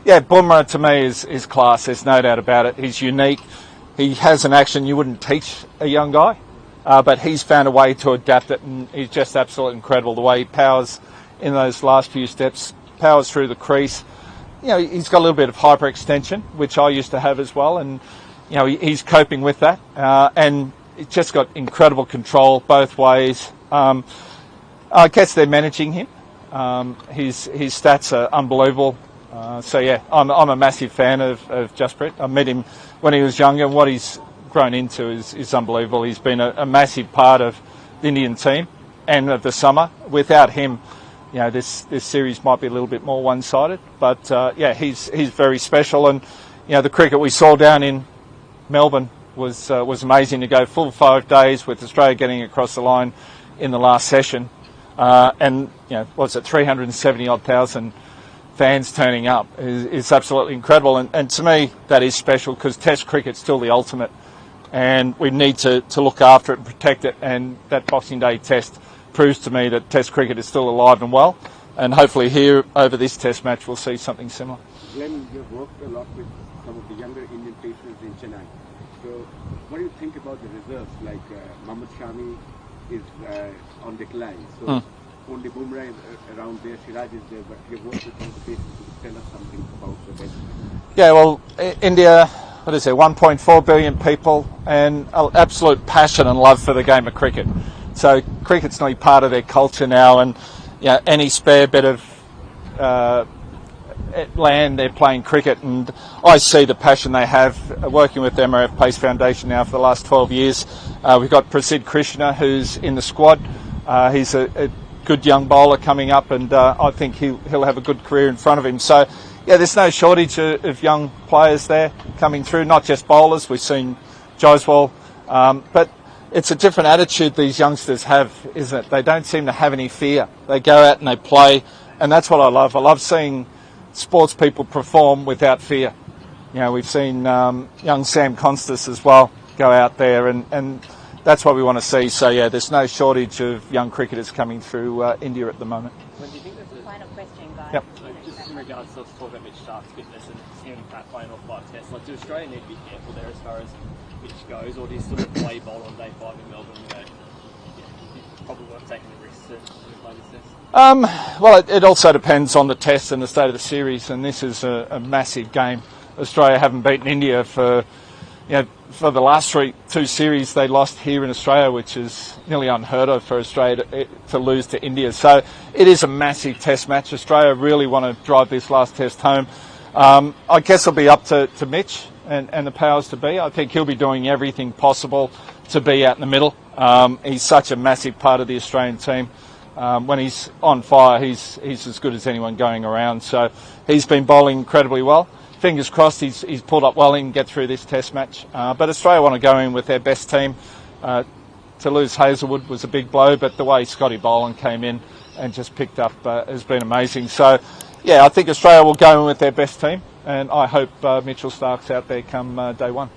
Yeah, Bumrah to me is class. There's no doubt about it. He's unique. He has an action you wouldn't teach a young guy, but he's found a way to adapt it, and he's just absolutely incredible. The way he powers in those last few steps, powers through the crease. You know, he's got a little bit of hyperextension, which I used to have as well, and you know he's coping with that, and he's just got incredible control both ways. I guess they're managing him. His stats are unbelievable. So yeah, I'm a massive fan of Jasprit. I met him when he was younger, and what he's grown into is unbelievable. He's been a massive part of the Indian team and of the summer. Without him, you know, this series might be a little bit more one-sided. But yeah, he's very special, and you know, the cricket we saw down in Melbourne was amazing to go full 5 days with Australia getting across the line in the last session, and you know, what's it, 370,000 fans turning up is absolutely incredible, and to me that is special because Test cricket's still the ultimate, and we need to look after it and protect it, and that Boxing Day Test proves to me that Test cricket is still alive and well, and hopefully here over this Test match we'll see something similar. Glenn, you've worked a lot with some of the younger Indian pacers in Chennai, so what do you think about the reserves, like Mohammad Shami is on decline, so only Bumrah is around there, Siraj is there, but you've worked with some of the pacers to tell us something about the best. Yeah, well, India, what is there, 1.4 billion people, and an absolute passion and love for the game of cricket. So cricket's nearly part of their culture now, and you know, any spare bit of land, they're playing cricket, and I see the passion they have working with the McGrath Pace Foundation now for the last 12 years. We've got Prasidh Krishna, who's in the squad. He's a good young bowler coming up, and I think he'll have a good career in front of him. So yeah, there's no shortage of young players there coming through, not just bowlers. We've seen Jasprit, but it's a different attitude these youngsters have, isn't it? They don't seem to have any fear. They go out and they play, and that's what I love. I love seeing sports people perform without fear. You know, we've seen young Sam Constas as well go out there, and that's what we want to see. So yeah, there's no shortage of young cricketers coming through India at the moment. When do you think there's a final question, guys? Yep. just in regards to talk about Mitch Stark's fitness and him playing off 5 tests, like, do Australia need to be careful there as far as Mitch goes, or do you still play bowl on day 5 in Melbourne? You know, it's probably worth taking the risks to play this test. Well, it also depends on the test and the state of the series, and this is a massive game. Australia haven't beaten India for the last two series they lost here in Australia, which is nearly unheard of for Australia to lose to India. So it is a massive test match. Australia really want to drive this last test home. I guess it'll be up to Mitch and the powers to be. I think he'll be doing everything possible to be out in the middle. He's such a massive part of the Australian team. When he's on fire, he's as good as anyone going around. So he's been bowling incredibly well. Fingers crossed he's pulled up well and get through this test match. But Australia want to go in with their best team. To lose Hazelwood was a big blow, but the way Scotty Boland came in and just picked up has been amazing. So, yeah, I think Australia will go in with their best team, and I hope Mitchell Stark's out there come day 1.